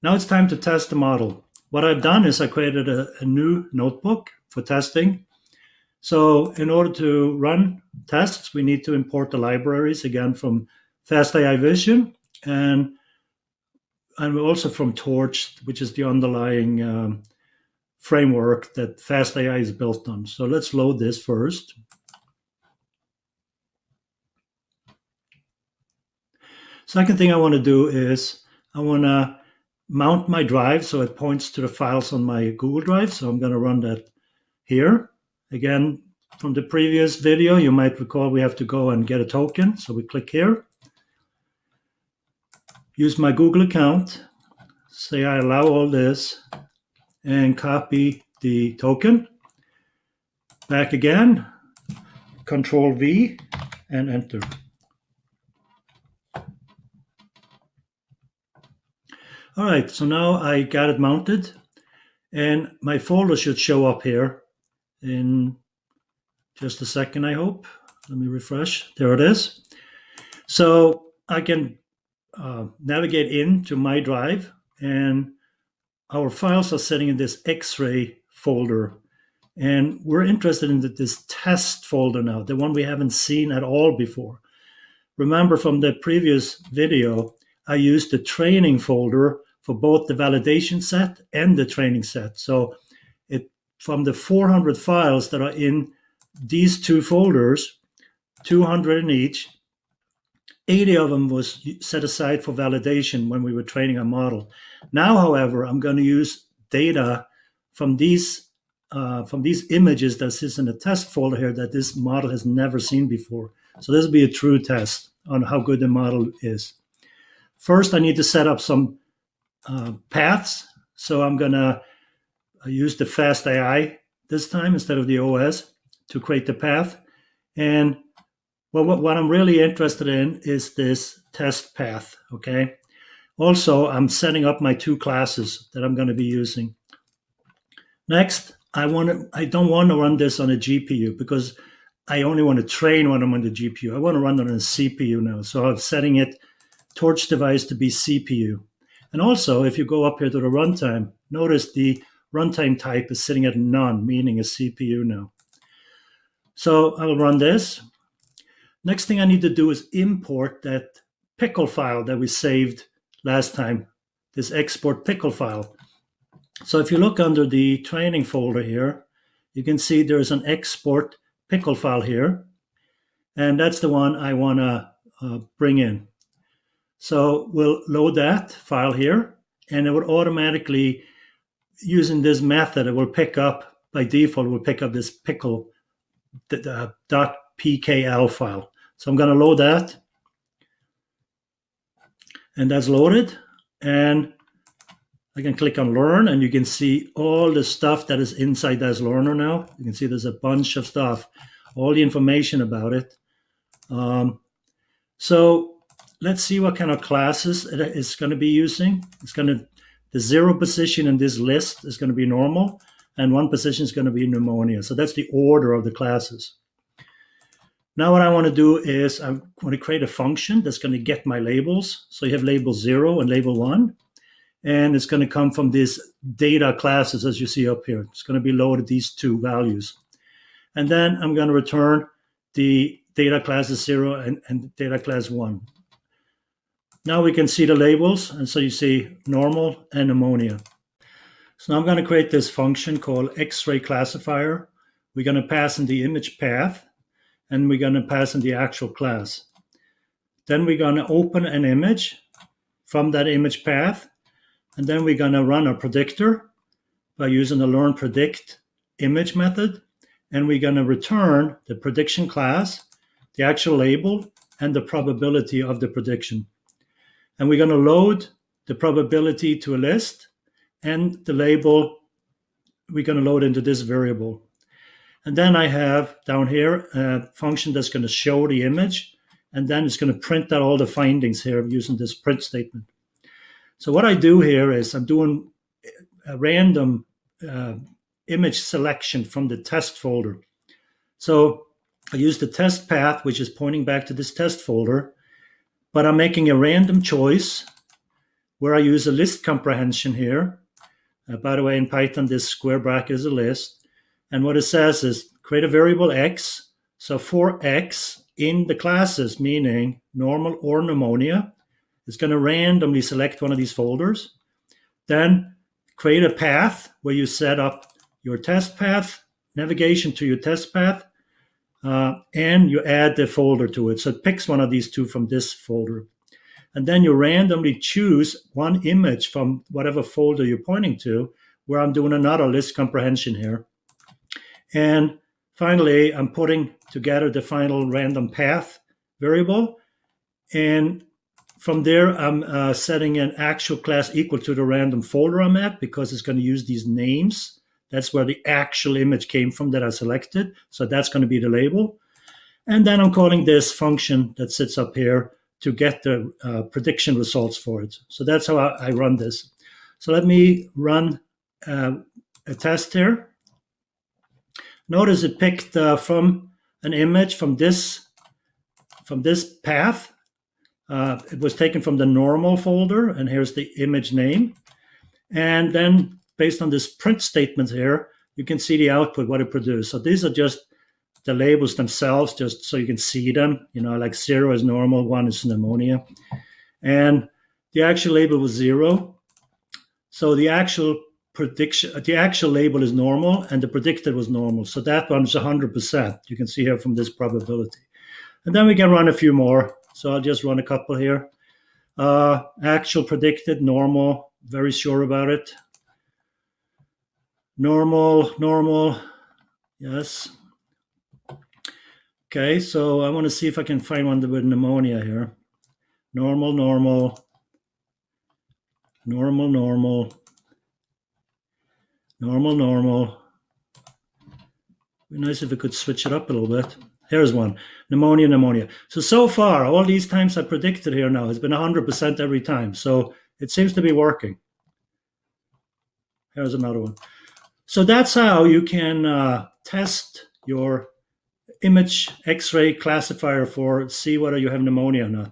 Now it's time to test the model. What I've done is I created a new notebook for testing. So in order to run tests, we need to import the libraries again from FastAI Vision and also from Torch, which is the underlying framework that FastAI is built on. So let's load this first. Second thing I want to do is I want to mount my drive so it points to the files on my Google Drive. So I'm going to run that here. Again, from the previous video, you might recall we have to go and get a token. So we click here. Use my Google account. Say I allow all this and copy the token. Back again, Control V and enter. All right, so now I got it mounted and my folder should show up here in just a second, I hope. Let me refresh. There it is. So I can navigate into my drive and our files are sitting in this X-ray folder. And we're interested in this test folder now, the one we haven't seen at all before. Remember from the previous video, I used the training folder for both the validation set and the training set. So from the 400 files that are in these two folders, 200 in each, 80 of them was set aside for validation when we were training a model. Now, however, I'm going to use data from these images that sits in the test folder here that this model has never seen before. So this will be a true test on how good the model is. First, I need to set up some paths. So I'm going to use the FastAI this time instead of the OS to create the path. And well, what I'm really interested in is this test path, okay? Also, I'm setting up my two classes that I'm going to be using. Next, I don't want to run this on a GPU because I only want to train when I'm on the GPU. I want to run it on a CPU now. So I'm setting it Torch device to be CPU. And also, if you go up here to the runtime, notice the runtime type is sitting at none, meaning a CPU now. So I'll run this. Next thing I need to do is import that pickle file that we saved last time, this export pickle file. So if you look under the training folder here, you can see there's an export pickle file here. And that's the one I want to bring in. So we'll load that file here, and it will automatically, using this method, it will pick up, by default, it will pick up this pickle .pkl file. So I'm going to load that. And that's loaded. And I can click on Learn, and you can see all the stuff that is inside that learner now. You can see there's a bunch of stuff, all the information about it. So let's see what kind of classes it's going to be using. The 0 position in this list is going to be normal, and 1 position is going to be pneumonia. So that's the order of the classes. Now what I want to do is I want to create a function that's going to get my labels. So you have label 0 and label 1. And it's going to come from these data classes, as you see up here. It's going to be loaded these two values. And then I'm going to return the data classes 0 and data class 1. Now we can see the labels. And so you see normal and pneumonia. So now I'm going to create this function called X-ray classifier. We're going to pass in the image path, and we're going to pass in the actual class. Then we're going to open an image from that image path. And then we're going to run a predictor by using the learn predict image method. And we're going to return the prediction class, the actual label, and the probability of the prediction. And we're going to load the probability to a list, and the label we're going to load into this variable. And then I have down here a function that's going to show the image, and then it's going to print out all the findings here using this print statement. So what I do here is I'm doing a random image selection from the test folder. So I use the test path, which is pointing back to this test folder, but I'm making a random choice where I use a list comprehension here. By the way, in Python, this square bracket is a list. And what it says is create a variable x. So for x in the classes, meaning normal or pneumonia, it's going to randomly select one of these folders. Then create a path where you set up your test path, navigation to your test path, and you add the folder to it. So it picks one of these two from this folder. And then you randomly choose one image from whatever folder you're pointing to, where I'm doing another list comprehension here. And finally, I'm putting together the final random path variable. And from there, I'm setting an actual class equal to the random folder I'm at, because it's going to use these names. That's where the actual image came from that I selected. So that's going to be the label. And then I'm calling this function that sits up here to get the prediction results for it. So that's how I run this. So let me run a test here. Notice it picked from an image from this path. It was taken from the normal folder, and here's the image name. And then based on this print statement here, you can see the output, what it produced. So these are just the labels themselves, just so you can see them. Like 0 is normal, 1 is pneumonia. And the actual label was 0. So the actual label is normal, and the predicted was normal. So that one is 100%. You can see here from this probability. And then we can run a few more. So I'll just run a couple here. Actual predicted, normal, very sure about it. Normal, yes. Okay, so I want to see if I can find one with pneumonia here. Normal. Be nice if we could switch it up a little bit. Here's one, pneumonia. So far, all these times I predicted here now has been 100% every time. So it seems to be working. Here's another one. So that's how you can test your image X-ray classifier see whether you have pneumonia or not.